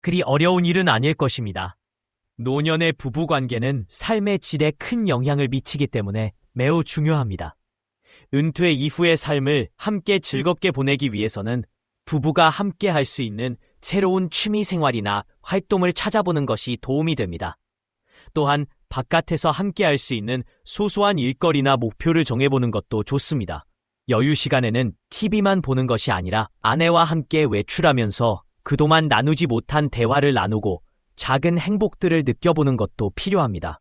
그리 어려운 일은 아닐 것입니다. 노년의 부부관계는 삶의 질에 큰 영향을 미치기 때문에 매우 중요합니다. 은퇴 이후의 삶을 함께 즐겁게 보내기 위해서는 부부가 함께 할 수 있는 새로운 취미 생활이나 활동을 찾아보는 것이 도움이 됩니다. 또한 바깥에서 함께 할 수 있는 소소한 일거리나 목표를 정해보는 것도 좋습니다. 여유 시간에는 TV만 보는 것이 아니라 아내와 함께 외출하면서 그동안 나누지 못한 대화를 나누고 작은 행복들을 느껴보는 것도 필요합니다.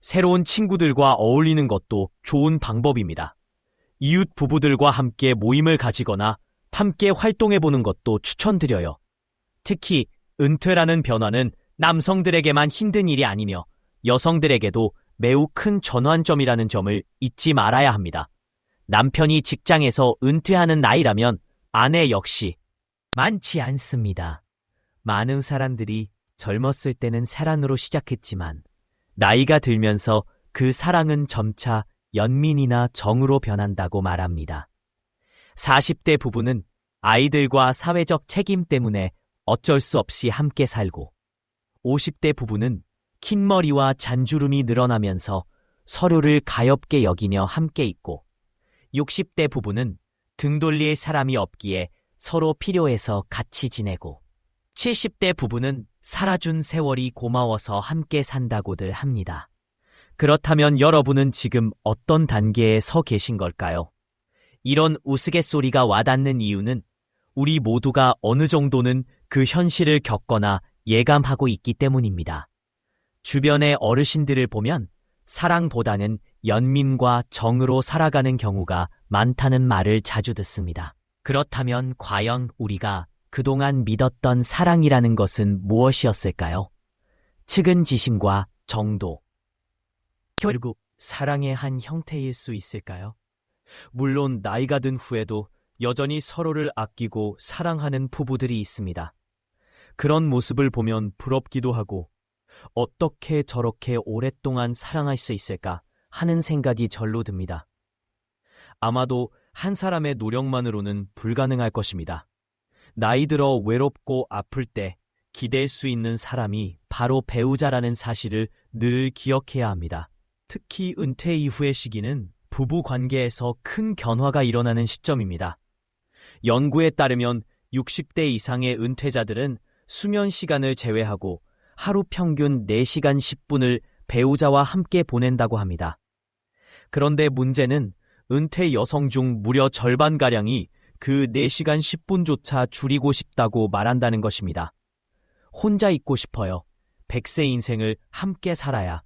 새로운 친구들과 어울리는 것도 좋은 방법입니다. 이웃 부부들과 함께 모임을 가지거나 함께 활동해보는 것도 추천드려요. 특히 은퇴라는 변화는 남성들에게만 힘든 일이 아니며 여성들에게도 매우 큰 전환점이라는 점을 잊지 말아야 합니다. 남편이 직장에서 은퇴하는 나이라면 아내 역시 많지 않습니다. 많은 사람들이 젊었을 때는 사랑으로 시작했지만 나이가 들면서 그 사랑은 점차 연민이나 정으로 변한다고 말합니다. 40대 부부는 아이들과 사회적 책임 때문에 어쩔 수 없이 함께 살고 50대 부부는 흰머리와 잔주름이 늘어나면서 서로를 가엾게 여기며 함께 있고 60대 부부는 등 돌릴 사람이 없기에 서로 필요해서 같이 지내고 70대 부부는 살아준 세월이 고마워서 함께 산다고들 합니다. 그렇다면 여러분은 지금 어떤 단계에 서 계신 걸까요? 이런 우스갯소리가 와닿는 이유는 우리 모두가 어느 정도는 그 현실을 겪거나 예감하고 있기 때문입니다. 주변의 어르신들을 보면 사랑보다는 연민과 정으로 살아가는 경우가 많다는 말을 자주 듣습니다. 그렇다면 과연 우리가 그동안 믿었던 사랑이라는 것은 무엇이었을까요? 측은지심과 정도. 결국 사랑의 한 형태일 수 있을까요? 물론 나이가 든 후에도 여전히 서로를 아끼고 사랑하는 부부들이 있습니다. 그런 모습을 보면 부럽기도 하고 어떻게 저렇게 오랫동안 사랑할 수 있을까 하는 생각이 절로 듭니다. 아마도 한 사람의 노력만으로는 불가능할 것입니다. 나이 들어 외롭고 아플 때 기댈 수 있는 사람이 바로 배우자라는 사실을 늘 기억해야 합니다. 특히 은퇴 이후의 시기는 부부 관계에서 큰 변화가 일어나는 시점입니다. 연구에 따르면 60대 이상의 은퇴자들은 수면 시간을 제외하고 하루 평균 4시간 10분을 배우자와 함께 보낸다고 합니다. 그런데 문제는 은퇴 여성 중 무려 절반가량이 그 4시간 10분조차 줄이고 싶다고 말한다는 것입니다. 혼자 있고 싶어요. 100세 인생을 함께 살아야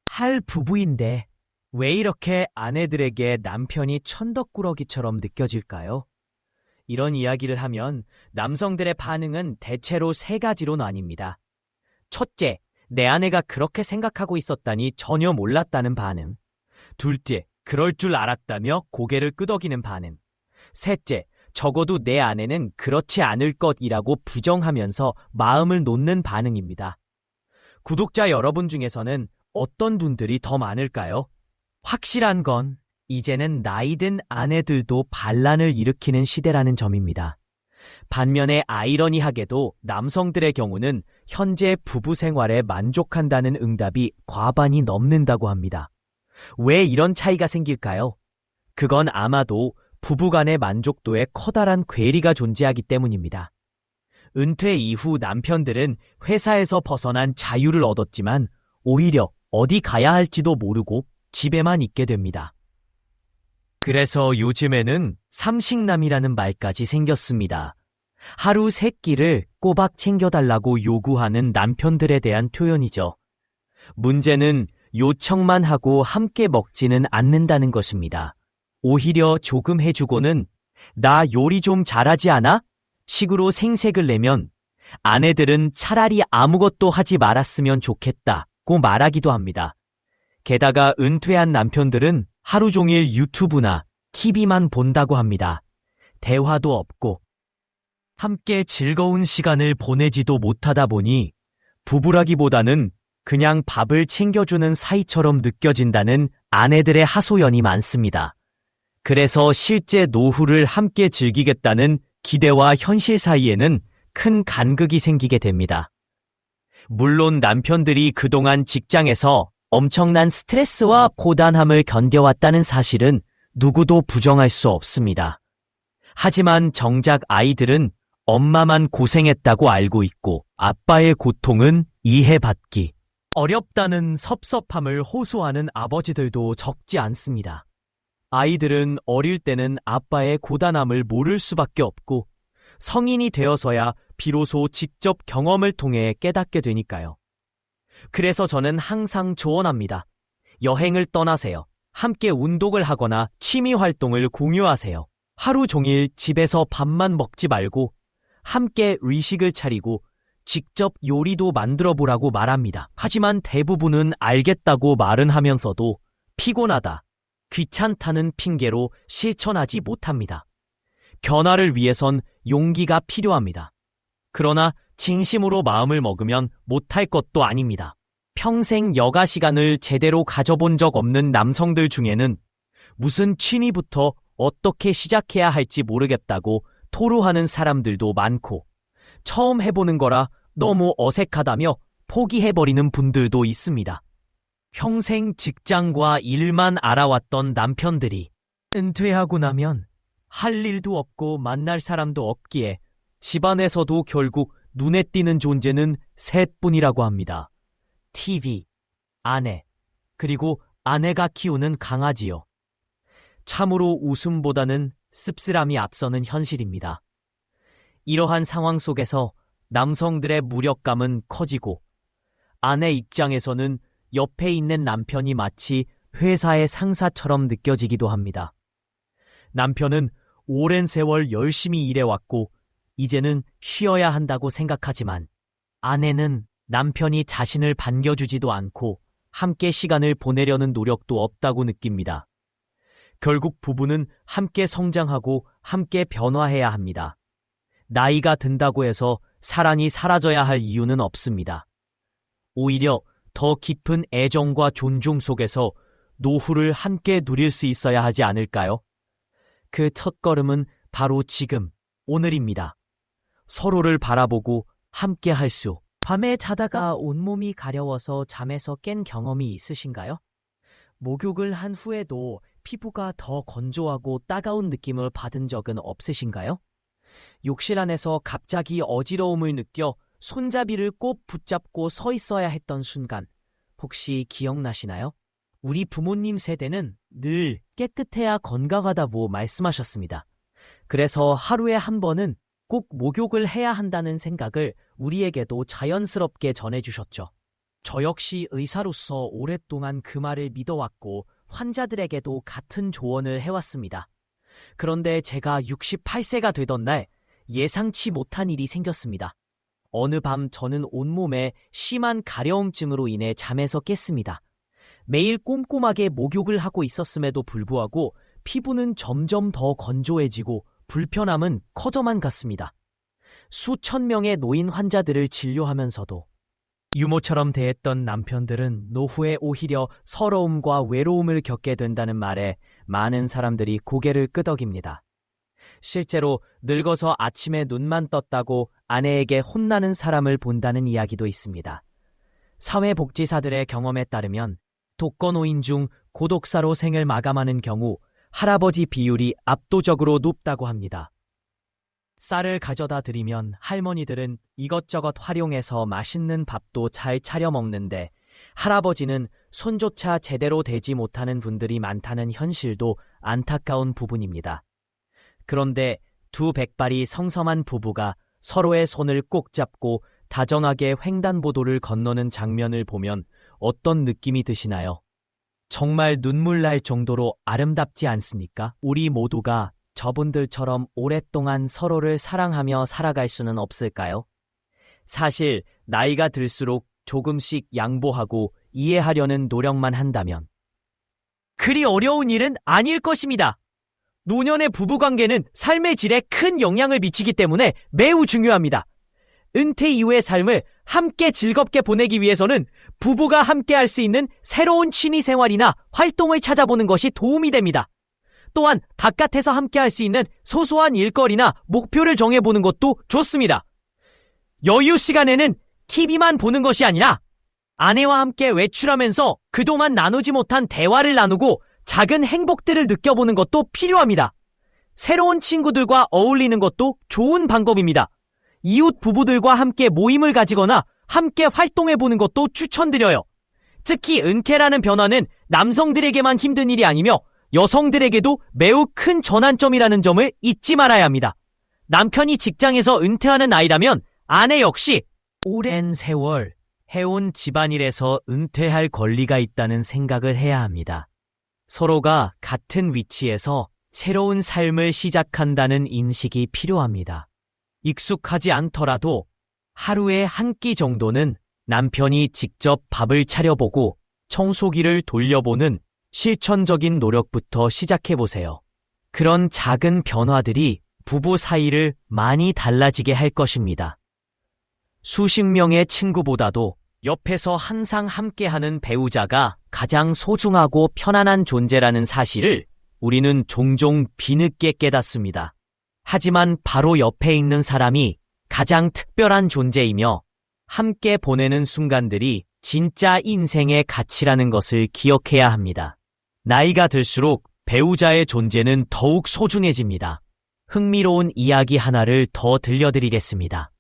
할 부부인데 왜 이렇게 아내들에게 남편이 천덕꾸러기처럼 느껴질까요? 이런 이야기를 하면 남성들의 반응은 대체로 3가지로 나뉩니다. 첫째, 내 아내가 그렇게 생각하고 있었다니 전혀 몰랐다는 반응. 둘째, 그럴 줄 알았다며 고개를 끄덕이는 반응. 셋째, 적어도 내 아내는 그렇지 않을 것이라고 부정하면서 마음을 놓는 반응입니다. 구독자 여러분 중에서는 어떤 분들이 더 많을까요? 확실한 건 이제는 나이든 아내들도 반란을 일으키는 시대라는 점입니다. 반면에 아이러니하게도 남성들의 경우는 현재 부부 생활에 만족한다는 응답이 과반이 넘는다고 합니다. 왜 이런 차이가 생길까요? 그건 아마도 부부간의 만족도에 커다란 괴리가 존재하기 때문입니다. 은퇴 이후 남편들은 회사에서 벗어난 자유를 얻었지만 오히려 어디 가야 할지도 모르고 집에만 있게 됩니다. 그래서 요즘에는 삼식남이라는 말까지 생겼습니다. 하루 3끼를 꼬박 챙겨달라고 요구하는 남편들에 대한 표현이죠. 문제는 요청만 하고 함께 먹지는 않는다는 것입니다. 오히려 조금 해주고는 나 요리 좀 잘하지 않아? 식으로 생색을 내면 아내들은 차라리 아무것도 하지 말았으면 좋겠다고 말하기도 합니다. 게다가 은퇴한 남편들은 하루 종일 유튜브나 TV만 본다고 합니다. 대화도 없고 함께 즐거운 시간을 보내지도 못하다 보니 부부라기보다는 그냥 밥을 챙겨주는 사이처럼 느껴진다는 아내들의 하소연이 많습니다. 그래서 실제 노후를 함께 즐기겠다는 기대와 현실 사이에는 큰 간극이 생기게 됩니다. 물론 남편들이 그동안 직장에서 엄청난 스트레스와 고단함을 견뎌왔다는 사실은 누구도 부정할 수 없습니다. 하지만 정작 아이들은 엄마만 고생했다고 알고 있고 아빠의 고통은 이해받기 어렵다는 섭섭함을 호소하는 아버지들도 적지 않습니다. 아이들은 어릴 때는 아빠의 고단함을 모를 수밖에 없고 성인이 되어서야 비로소 직접 경험을 통해 깨닫게 되니까요. 그래서 저는 항상 조언합니다. 여행을 떠나세요. 함께 운동을 하거나 취미 활동을 공유하세요. 하루 종일 집에서 밥만 먹지 말고 함께 의식을 차리고 직접 요리도 만들어 보라고 말합니다. 하지만 대부분은 알겠다고 말은 하면서도 피곤하다, 귀찮다는 핑계로 실천하지 못합니다. 변화를 위해선 용기가 필요합니다. 그러나 진심으로 마음을 먹으면 못할 것도 아닙니다. 평생 여가 시간을 제대로 가져본 적 없는 남성들 중에는 무슨 취미부터 어떻게 시작해야 할지 모르겠다고 토로하는 사람들도 많고 처음 해보는 거라 너무 어색하다며 포기해버리는 분들도 있습니다. 평생 직장과 일만 알아왔던 남편들이 은퇴하고 나면 할 일도 없고 만날 사람도 없기에 집안에서도 결국 눈에 띄는 존재는 셋뿐이라고 합니다. TV, 아내, 그리고 아내가 키우는 강아지요. 참으로 웃음보다는 씁쓸함이 앞서는 현실입니다. 이러한 상황 속에서 남성들의 무력감은 커지고 아내 입장에서는 옆에 있는 남편이 마치 회사의 상사처럼 느껴지기도 합니다. 남편은 오랜 세월 열심히 일해왔고 이제는 쉬어야 한다고 생각하지만 아내는 남편이 자신을 반겨주지도 않고 함께 시간을 보내려는 노력도 없다고 느낍니다. 결국 부부는 함께 성장하고 함께 변화해야 합니다. 나이가 든다고 해서 사랑이 사라져야 할 이유는 없습니다. 오히려 더 깊은 애정과 존중 속에서 노후를 함께 누릴 수 있어야 하지 않을까요? 그 첫걸음은 바로 지금, 오늘입니다. 서로를 바라보고 함께 할 수. 밤에 자다가 온몸이 가려워서 잠에서 깬 경험이 있으신가요? 목욕을 한 후에도 피부가 더 건조하고 따가운 느낌을 받은 적은 없으신가요? 욕실 안에서 갑자기 어지러움을 느껴 손잡이를 꼭 붙잡고 서 있어야 했던 순간, 혹시 기억나시나요? 우리 부모님 세대는 늘 깨끗해야 건강하다고 말씀하셨습니다. 그래서 하루에 한 번은 꼭 목욕을 해야 한다는 생각을 우리에게도 자연스럽게 전해주셨죠. 저 역시 의사로서 오랫동안 그 말을 믿어왔고 환자들에게도 같은 조언을 해왔습니다. 그런데 제가 68세가 되던 날 예상치 못한 일이 생겼습니다. 어느 밤 저는 온몸에 심한 가려움증으로 인해 잠에서 깼습니다. 매일 꼼꼼하게 목욕을 하고 있었음에도 불구하고 피부는 점점 더 건조해지고 불편함은 커져만 갔습니다. 수천 명의 노인 환자들을 진료하면서도 유모처럼 대했던 남편들은 노후에 오히려 서러움과 외로움을 겪게 된다는 말에 많은 사람들이 고개를 끄덕입니다. 실제로 늙어서 아침에 눈만 떴다고 아내에게 혼나는 사람을 본다는 이야기도 있습니다. 사회복지사들의 경험에 따르면 독거노인 중 고독사로 생을 마감하는 경우 할아버지 비율이 압도적으로 높다고 합니다. 쌀을 가져다 드리면 할머니들은 이것저것 활용해서 맛있는 밥도 잘 차려 먹는데 할아버지는 손조차 제대로 대지 못하는 분들이 많다는 현실도 안타까운 부분입니다. 그런데 두 백발이 성섬한 부부가 서로의 손을 꼭 잡고 다정하게 횡단보도를 건너는 장면을 보면 어떤 느낌이 드시나요? 정말 눈물 날 정도로 아름답지 않습니까? 우리 모두가 저분들처럼 오랫동안 서로를 사랑하며 살아갈 수는 없을까요? 사실 나이가 들수록 조금씩 양보하고 이해하려는 노력만 한다면 그리 어려운 일은 아닐 것입니다. 노년의 부부관계는 삶의 질에 큰 영향을 미치기 때문에 매우 중요합니다. 은퇴 이후의 삶을 함께 즐겁게 보내기 위해서는 부부가 함께 할 수 있는 새로운 취미 생활이나 활동을 찾아보는 것이 도움이 됩니다. 또한 바깥에서 함께 할 수 있는 소소한 일거리나 목표를 정해보는 것도 좋습니다. 여유 시간에는 TV만 보는 것이 아니라 아내와 함께 외출하면서 그동안 나누지 못한 대화를 나누고 작은 행복들을 느껴보는 것도 필요합니다. 새로운 친구들과 어울리는 것도 좋은 방법입니다. 이웃 부부들과 함께 모임을 가지거나 함께 활동해보는 것도 추천드려요. 특히 은퇴라는 변화는 남성들에게만 힘든 일이 아니며 여성들에게도 매우 큰 전환점이라는 점을 잊지 말아야 합니다. 남편이 직장에서 은퇴하는 나이라면 아내 역시 오랜 세월 해온 집안일에서 은퇴할 권리가 있다는 생각을 해야 합니다. 서로가 같은 위치에서 새로운 삶을 시작한다는 인식이 필요합니다. 익숙하지 않더라도 하루에 한 끼 정도는 남편이 직접 밥을 차려보고 청소기를 돌려보는 실천적인 노력부터 시작해보세요. 그런 작은 변화들이 부부 사이를 많이 달라지게 할 것입니다. 수십 명의 친구보다도 옆에서 항상 함께하는 배우자가 가장 소중하고 편안한 존재라는 사실을 우리는 종종 뒤늦게 깨닫습니다. 하지만 바로 옆에 있는 사람이 가장 특별한 존재이며 함께 보내는 순간들이 진짜 인생의 가치라는 것을 기억해야 합니다. 나이가 들수록 배우자의 존재는 더욱 소중해집니다. 흥미로운 이야기 하나를 더 들려드리겠습니다.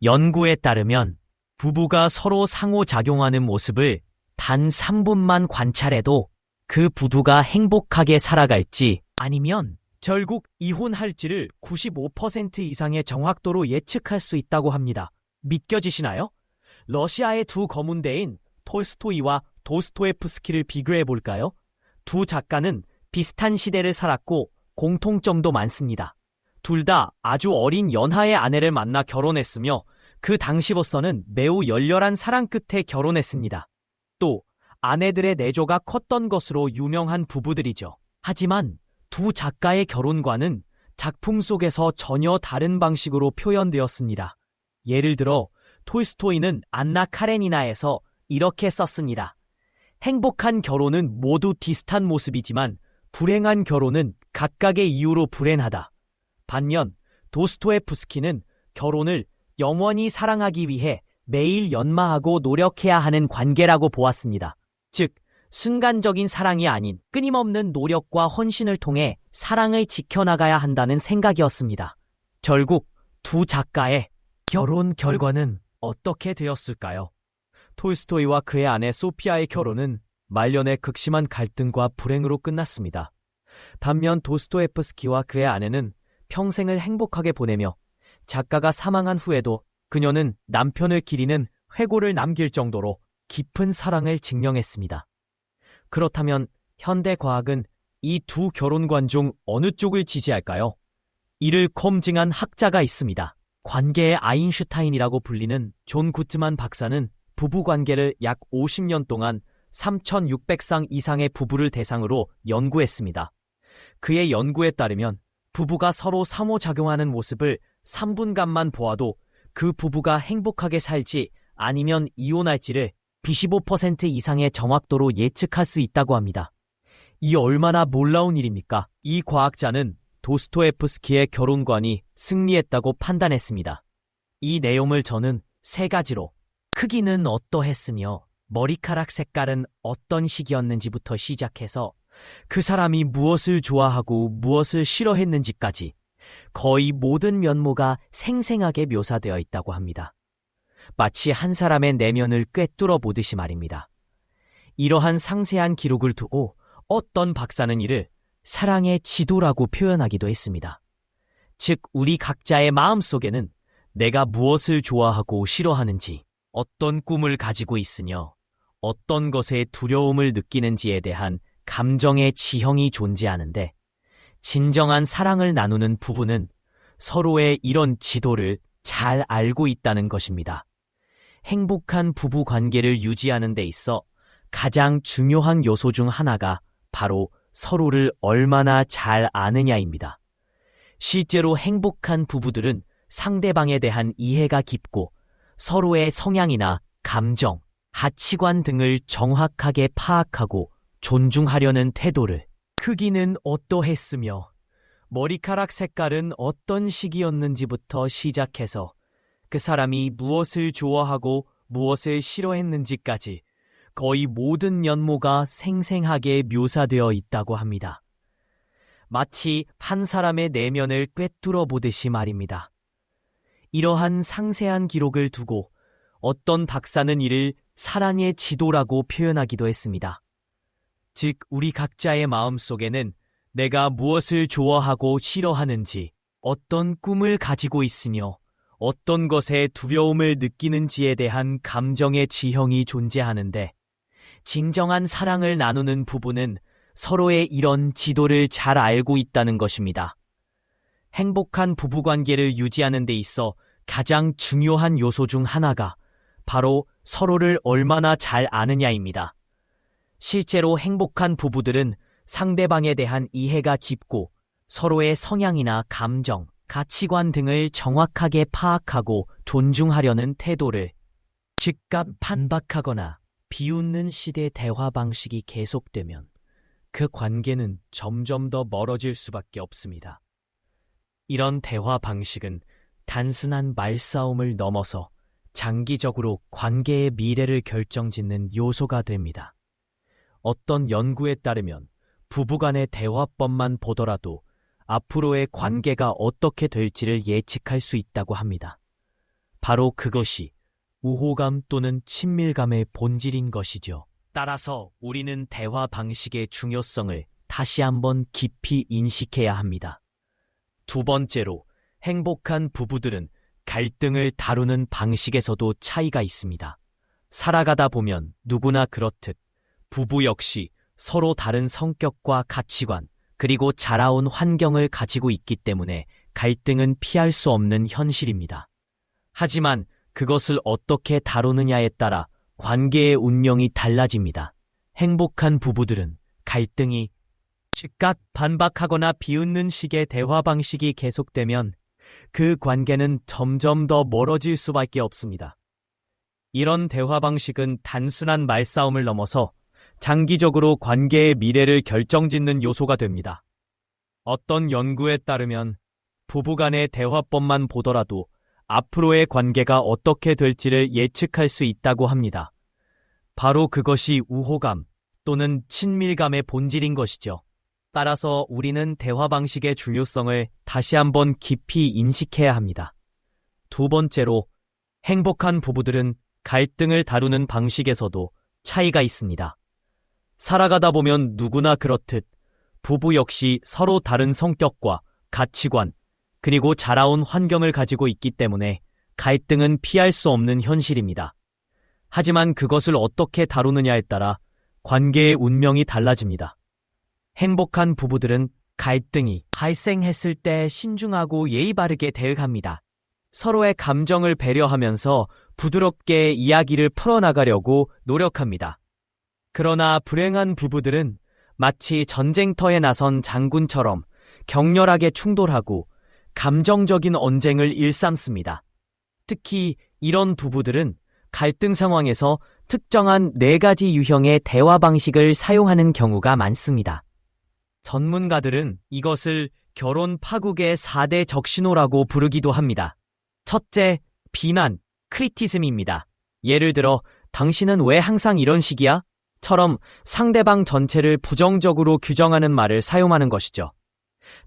연구에 따르면 부부가 서로 상호작용하는 모습을 단 3분만 관찰해도 그 부부가 행복하게 살아갈지 아니면 결국 이혼할지를 95% 이상의 정확도로 예측할 수 있다고 합니다. 믿겨지시나요? 러시아의 두 거문대인 톨스토이와 도스토옙스키를 비교해 볼까요? 두 작가는 비슷한 시대를 살았고 공통점도 많습니다. 둘 다 아주 어린 연하의 아내를 만나 결혼했으며 그 당시로서는 매우 열렬한 사랑 끝에 결혼했습니다. 또 아내들의 내조가 컸던 것으로 유명한 부부들이죠. 하지만 두 작가의 결혼관은 작품 속에서 전혀 다른 방식으로 표현되었습니다. 예를 들어 톨스토이는 안나 카레니나에서 이렇게 썼습니다. 행복한 결혼은 모두 비슷한 모습이지만 불행한 결혼은 각각의 이유로 불행하다. 반면 도스토옙스키는 결혼을 영원히 사랑하기 위해 매일 연마하고 노력해야 하는 관계라고 보았습니다. 즉, 순간적인 사랑이 아닌 끊임없는 노력과 헌신을 통해 사랑을 지켜나가야 한다는 생각이었습니다. 결국 두 작가의 결혼 결과는 어떻게 되었을까요? 톨스토이와 그의 아내 소피아의 결혼은 말년의 극심한 갈등과 불행으로 끝났습니다. 반면 도스토옙스키와 그의 아내는 평생을 행복하게 보내며 작가가 사망한 후에도 그녀는 남편을 기리는 회고를 남길 정도로 깊은 사랑을 증명했습니다. 그렇다면 현대 과학은 이 두 결혼관 중 어느 쪽을 지지할까요? 이를 검증한 학자가 있습니다. 관계의 아인슈타인이라고 불리는 존 구트만 박사는 부부관계를 약 50년 동안 3,600상 이상의 부부를 대상으로 연구했습니다. 그의 연구에 따르면 부부가 서로 상호작용하는 모습을 3분간만 보아도 그 부부가 행복하게 살지 아니면 이혼할지를 95% 이상의 정확도로 예측할 수 있다고 합니다. 이 얼마나 놀라운 일입니까? 이 과학자는 도스토옙스키의 결혼관이 승리했다고 판단했습니다. 이 내용을 저는 세 가지로 크기는 어떠했으며 머리카락 색깔은 어떤 식이었는지부터 시작해서 그 사람이 무엇을 좋아하고 무엇을 싫어했는지까지 거의 모든 면모가 생생하게 묘사되어 있다고 합니다. 마치 한 사람의 내면을 꿰뚫어 보듯이 말입니다. 이러한 상세한 기록을 두고 어떤 박사는 이를 사랑의 지도라고 표현하기도 했습니다. 즉, 우리 각자의 마음속에는 내가 무엇을 좋아하고 싫어하는지, 어떤 꿈을 가지고 있으며 어떤 것에 두려움을 느끼는지에 대한 감정의 지형이 존재하는데, 진정한 사랑을 나누는 부부는 서로의 이런 지도를 잘 알고 있다는 것입니다. 행복한 부부 관계를 유지하는 데 있어 가장 중요한 요소 중 하나가 바로 서로를 얼마나 잘 아느냐입니다. 실제로 행복한 부부들은 상대방에 대한 이해가 깊고 서로의 성향이나 감정, 가치관 등을 정확하게 파악하고 존중하려는 태도를, 크기는 어떠했으며 머리카락 색깔은 어떤 식이었는지부터 시작해서 그 사람이 무엇을 좋아하고 무엇을 싫어했는지까지 거의 모든 연모가 생생하게 묘사되어 있다고 합니다. 마치 한 사람의 내면을 꿰뚫어 보듯이 말입니다. 이러한 상세한 기록을 두고 어떤 박사는 이를 사랑의 지도라고 표현하기도 했습니다. 즉, 우리 각자의 마음속에는 내가 무엇을 좋아하고 싫어하는지, 어떤 꿈을 가지고 있으며 어떤 것에 두려움을 느끼는지에 대한 감정의 지형이 존재하는데, 진정한 사랑을 나누는 부부는 서로의 이런 지도를 잘 알고 있다는 것입니다. 행복한 부부관계를 유지하는 데 있어 가장 중요한 요소 중 하나가 바로 서로를 얼마나 잘 아느냐입니다. 실제로 행복한 부부들은 상대방에 대한 이해가 깊고 서로의 성향이나 감정, 가치관 등을 정확하게 파악하고 존중하려는 태도를 즉각 반박하거나 비웃는 식의 대화 방식이 계속되면 그 관계는 점점 더 멀어질 수밖에 없습니다. 이런 대화 방식은 단순한 말싸움을 넘어서 장기적으로 관계의 미래를 결정짓는 요소가 됩니다. 어떤 연구에 따르면 부부간의 대화법만 보더라도 앞으로의 관계가 어떻게 될지를 예측할 수 있다고 합니다. 바로 그것이 우호감 또는 친밀감의 본질인 것이죠. 따라서 우리는 대화 방식의 중요성을 다시 한번 깊이 인식해야 합니다. 두 번째로, 행복한 부부들은 갈등을 다루는 방식에서도 차이가 있습니다. 살아가다 보면 누구나 그렇듯 부부 역시 서로 다른 성격과 가치관, 그리고 자라온 환경을 가지고 있기 때문에 갈등은 피할 수 없는 현실입니다. 하지만 그것을 어떻게 다루느냐에 따라 관계의 운명이 달라집니다. 행복한 부부들은 갈등이 즉각 반박하거나 비웃는 식의 대화 방식이 계속되면 그 관계는 점점 더 멀어질 수밖에 없습니다. 이런 대화 방식은 단순한 말싸움을 넘어서 장기적으로 관계의 미래를 결정짓는 요소가 됩니다. 어떤 연구에 따르면 부부간의 대화법만 보더라도 앞으로의 관계가 어떻게 될지를 예측할 수 있다고 합니다. 바로 그것이 우호감 또는 친밀감의 본질인 것이죠. 따라서 우리는 대화 방식의 중요성을 다시 한번 깊이 인식해야 합니다. 두 번째로, 행복한 부부들은 갈등을 다루는 방식에서도 차이가 있습니다. 살아가다 보면 누구나 그렇듯 부부 역시 서로 다른 성격과 가치관, 그리고 자라온 환경을 가지고 있기 때문에 갈등은 피할 수 없는 현실입니다. 하지만 그것을 어떻게 다루느냐에 따라 관계의 운명이 달라집니다. 행복한 부부들은 갈등이 발생했을 때 신중하고 예의 바르게 대응합니다. 서로의 감정을 배려하면서 부드럽게 이야기를 풀어나가려고 노력합니다. 그러나 불행한 부부들은 마치 전쟁터에 나선 장군처럼 격렬하게 충돌하고 감정적인 언쟁을 일삼습니다. 특히 이런 부부들은 갈등 상황에서 특정한 4가지 유형의 대화 방식을 사용하는 경우가 많습니다. 전문가들은 이것을 결혼 파국의 4대 적신호라고 부르기도 합니다. 첫째, 비난, 크리티즘입니다. 예를 들어, 당신은 왜 항상 이런 식이야? 처럼 상대방 전체를 부정적으로 규정하는 말을 사용하는 것이죠.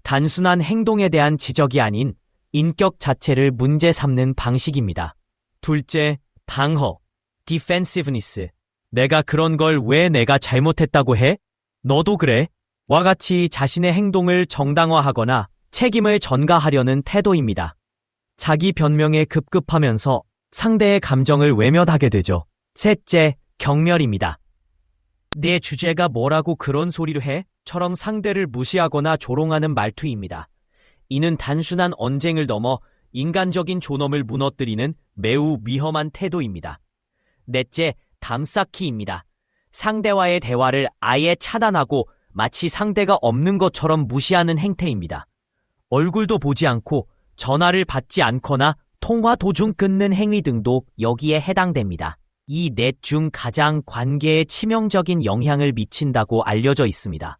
단순한 행동에 대한 지적이 아닌 인격 자체를 문제 삼는 방식입니다. 둘째, 방어, 디펜시브니스. 내가 그런 걸 왜 내가 잘못했다고 해? 너도 그래? 와 같이 자신의 행동을 정당화하거나 책임을 전가하려는 태도입니다. 자기 변명에 급급하면서 상대의 감정을 외면하게 되죠. 셋째, 경멸입니다. 내 주제가 뭐라고 그런 소리를 해? 처럼 상대를 무시하거나 조롱하는 말투입니다. 이는 단순한 언쟁을 넘어 인간적인 존엄을 무너뜨리는 매우 위험한 태도입니다. 넷째, 담쌓기입니다. 상대와의 대화를 아예 차단하고 마치 상대가 없는 것처럼 무시하는 행태입니다. 얼굴도 보지 않고 전화를 받지 않거나 통화 도중 끊는 행위 등도 여기에 해당됩니다. 이 넷 중 가장 관계에 치명적인 영향을 미친다고 알려져 있습니다.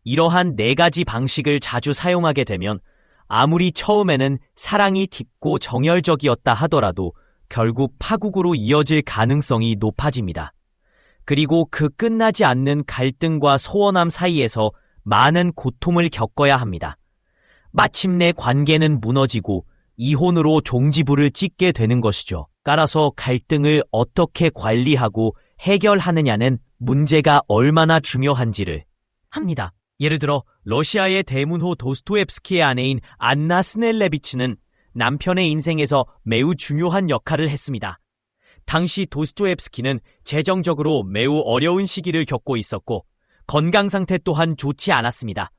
이러한 4가지 방식을 자주 사용하게 되면 아무리 처음에는 사랑이 깊고 정열적이었다 하더라도 결국 파국으로 이어질 가능성이 높아집니다. 그리고 그 끝나지 않는 갈등과 소원함 사이에서 많은 고통을 겪어야 합니다. 마침내 관계는 무너지고 이혼으로 종지부를 찍게 되는 것이죠. 따라서 갈등을 어떻게 관리하고 해결하느냐는 문제가 얼마나 중요한지를 합니다. 예를 들어 러시아의 대문호 도스토옙스키의 아내인 안나 스넬레비치는 남편의 인생에서 매우 중요한 역할을 했습니다. 당시 도스토옙스키는 재정적으로 매우 어려운 시기를 겪고 있었고 건강 상태 또한 좋지 않았습니다.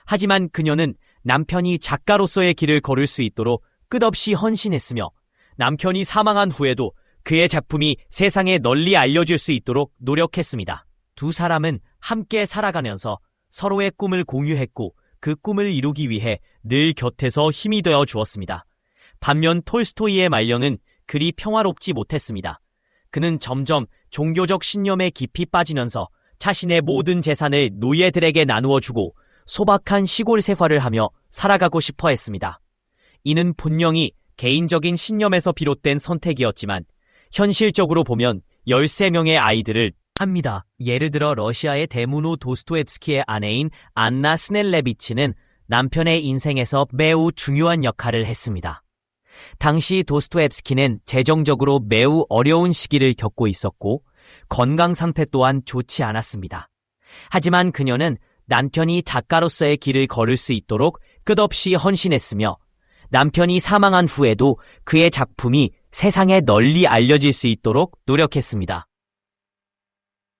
하지만 그녀는 남편이 작가로서의 길을 걸을 수 있도록 끝없이 헌신했으며 남편이 사망한 후에도 그의 작품이 세상에 널리 알려질 수 있도록 노력했습니다. 두 사람은 함께 살아가면서 서로의 꿈을 공유했고 그 꿈을 이루기 위해 늘 곁에서 힘이 되어 주었습니다. 반면 톨스토이의 말년은 그리 평화롭지 못했습니다. 그는 점점 종교적 신념에 깊이 빠지면서 자신의 모든 재산을 노예들에게 나누어 주고 소박한 시골 생활을 하며 살아가고 싶어 했습니다. 이는 분명히 개인적인 신념에서 비롯된 선택이었지만 현실적으로 보면 13명의 아이들을 합니다. 예를 들어 러시아의 대문호 도스토옙스키의 아내인 안나 스넬레비치는 남편의 인생에서 매우 중요한 역할을 했습니다. 당시 도스토옙스키는 재정적으로 매우 어려운 시기를 겪고 있었고 건강 상태 또한 좋지 않았습니다. 하지만 그녀는 남편이 작가로서의 길을 걸을 수 있도록 끝없이 헌신했으며 남편이 사망한 후에도 그의 작품이 세상에 널리 알려질 수 있도록 노력했습니다.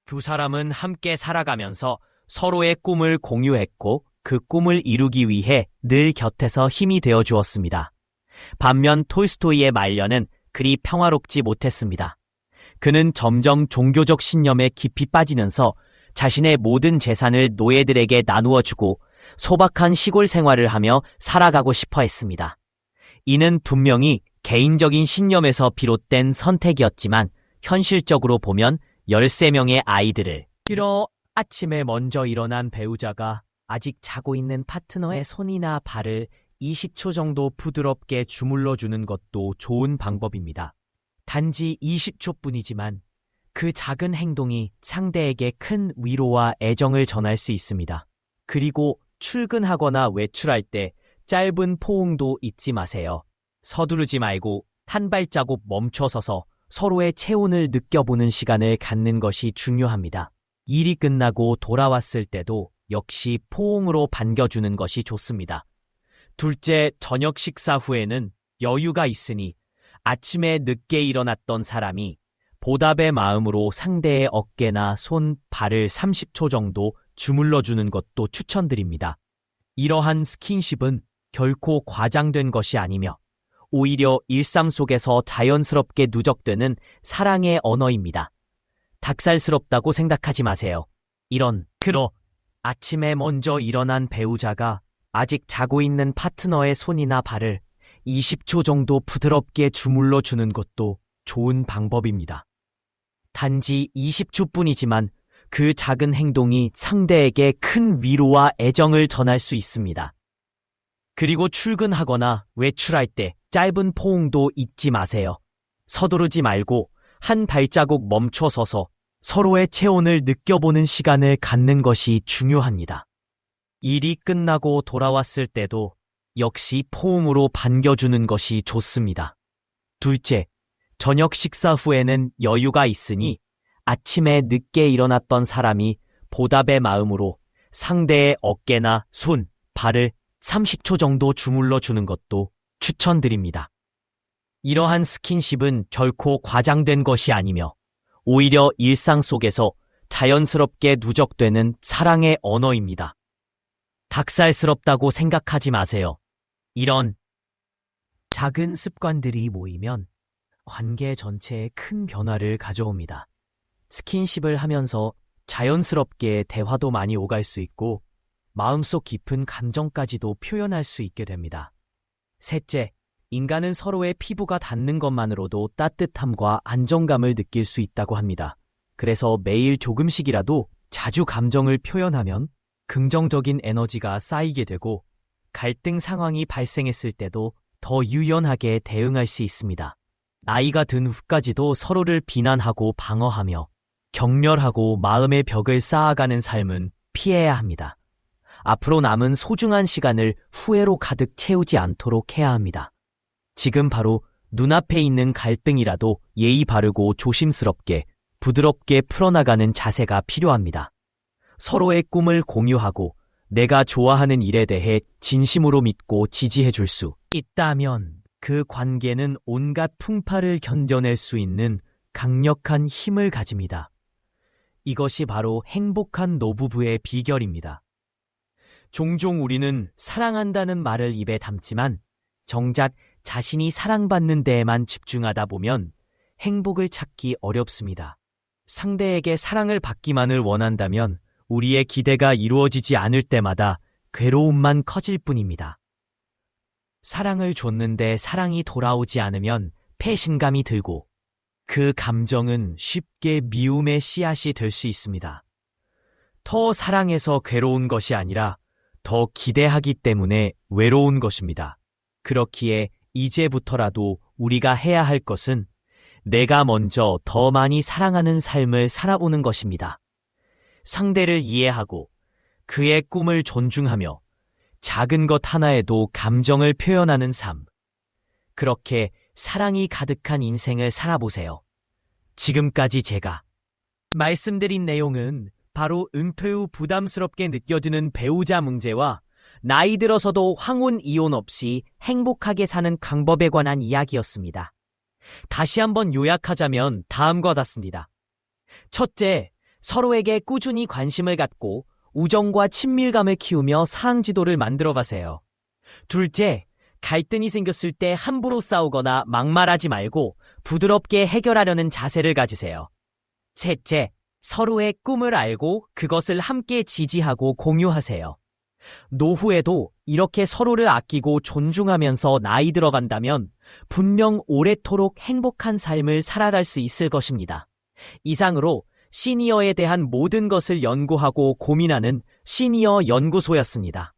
두 사람은 함께 살아가면서 서로의 꿈을 공유했고 그 꿈을 이루기 위해 늘 곁에서 힘이 되어 주었습니다. 반면 톨스토이의 말년은 그리 평화롭지 못했습니다. 그는 점점 종교적 신념에 깊이 빠지면서 자신의 모든 재산을 노예들에게 나누어 주고 소박한 시골 생활을 하며 살아가고 싶어 했습니다. 이는 분명히 개인적인 신념에서 비롯된 선택이었지만 현실적으로 보면 13명의 아이들을 길어 아침에 먼저 일어난 배우자가 아직 자고 있는 파트너의 손이나 발을 20초 정도 부드럽게 주물러 주는 것도 좋은 방법입니다. 단지 20초뿐이지만 그 작은 행동이 상대에게 큰 위로와 애정을 전할 수 있습니다. 그리고 출근하거나 외출할 때 짧은 포옹도 잊지 마세요. 서두르지 말고 한 발자국 멈춰서서 서로의 체온을 느껴보는 시간을 갖는 것이 중요합니다. 일이 끝나고 돌아왔을 때도 역시 포옹으로 반겨주는 것이 좋습니다. 둘째, 저녁 식사 후에는 여유가 있으니 아침에 늦게 일어났던 사람이 보답의 마음으로 상대의 어깨나 손, 발을 30초 정도 주물러주는 것도 추천드립니다. 이러한 스킨십은 결코 과장된 것이 아니며 오히려 일상 속에서 자연스럽게 누적되는 사랑의 언어입니다. 닭살스럽다고 생각하지 마세요. 아침에 먼저 일어난 배우자가 아직 자고 있는 파트너의 손이나 발을 20초 정도 부드럽게 주물러 주는 것도 좋은 방법입니다. 단지 20초뿐이지만 그 작은 행동이 상대에게 큰 위로와 애정을 전할 수 있습니다. 그리고 출근하거나 외출할 때 짧은 포옹도 잊지 마세요. 서두르지 말고 한 발자국 멈춰서서 서로의 체온을 느껴보는 시간을 갖는 것이 중요합니다. 일이 끝나고 돌아왔을 때도 역시 포옹으로 반겨주는 것이 좋습니다. 둘째, 저녁 식사 후에는 여유가 있으니 아침에 늦게 일어났던 사람이 보답의 마음으로 상대의 어깨나 손, 발을 30초 정도 주물러 주는 것도 추천드립니다. 이러한 스킨십은 결코 과장된 것이 아니며 오히려 일상 속에서 자연스럽게 누적되는 사랑의 언어입니다. 닭살스럽다고 생각하지 마세요. 이런 작은 습관들이 모이면 관계 전체에 큰 변화를 가져옵니다. 스킨십을 하면서 자연스럽게 대화도 많이 오갈 수 있고 마음속 깊은 감정까지도 표현할 수 있게 됩니다. 셋째, 인간은 서로의 피부가 닿는 것만으로도 따뜻함과 안정감을 느낄 수 있다고 합니다. 그래서 매일 조금씩이라도 자주 감정을 표현하면 긍정적인 에너지가 쌓이게 되고 갈등 상황이 발생했을 때도 더 유연하게 대응할 수 있습니다. 나이가 든 후까지도 서로를 비난하고 방어하며 격렬하고 마음의 벽을 쌓아가는 삶은 피해야 합니다. 앞으로 남은 소중한 시간을 후회로 가득 채우지 않도록 해야 합니다. 지금 바로 눈앞에 있는 갈등이라도 예의 바르고 조심스럽게 부드럽게 풀어나가는 자세가 필요합니다. 서로의 꿈을 공유하고 내가 좋아하는 일에 대해 진심으로 믿고 지지해 줄 수 있다면 그 관계는 온갖 풍파를 견뎌낼 수 있는 강력한 힘을 가집니다. 이것이 바로 행복한 노부부의 비결입니다. 종종 우리는 사랑한다는 말을 입에 담지만 정작 자신이 사랑받는 데에만 집중하다 보면 행복을 찾기 어렵습니다. 상대에게 사랑을 받기만을 원한다면 우리의 기대가 이루어지지 않을 때마다 괴로움만 커질 뿐입니다. 사랑을 줬는데 사랑이 돌아오지 않으면 배신감이 들고 그 감정은 쉽게 미움의 씨앗이 될 수 있습니다. 더 사랑해서 괴로운 것이 아니라 더 기대하기 때문에 외로운 것입니다. 그렇기에 이제부터라도 우리가 해야 할 것은 내가 먼저 더 많이 사랑하는 삶을 살아보는 것입니다. 상대를 이해하고 그의 꿈을 존중하며 작은 것 하나에도 감정을 표현하는 삶. 그렇게 사랑이 가득한 인생을 살아보세요. 지금까지 제가 말씀드린 내용은 바로 은퇴 후 부담스럽게 느껴지는 배우자 문제와 나이 들어서도 황혼 이혼 없이 행복하게 사는 방법에 관한 이야기였습니다. 다시 한번 요약하자면 다음과 같습니다. 첫째, 서로에게 꾸준히 관심을 갖고 우정과 친밀감을 키우며 상황지도를 만들어가세요. 둘째, 갈등이 생겼을 때 함부로 싸우거나 막말하지 말고 부드럽게 해결하려는 자세를 가지세요. 셋째, 서로의 꿈을 알고 그것을 함께 지지하고 공유하세요. 노후에도 이렇게 서로를 아끼고 존중하면서 나이 들어간다면 분명 오래도록 행복한 삶을 살아갈 수 있을 것입니다. 이상으로 시니어에 대한 모든 것을 연구하고 고민하는 시니어 연구소였습니다.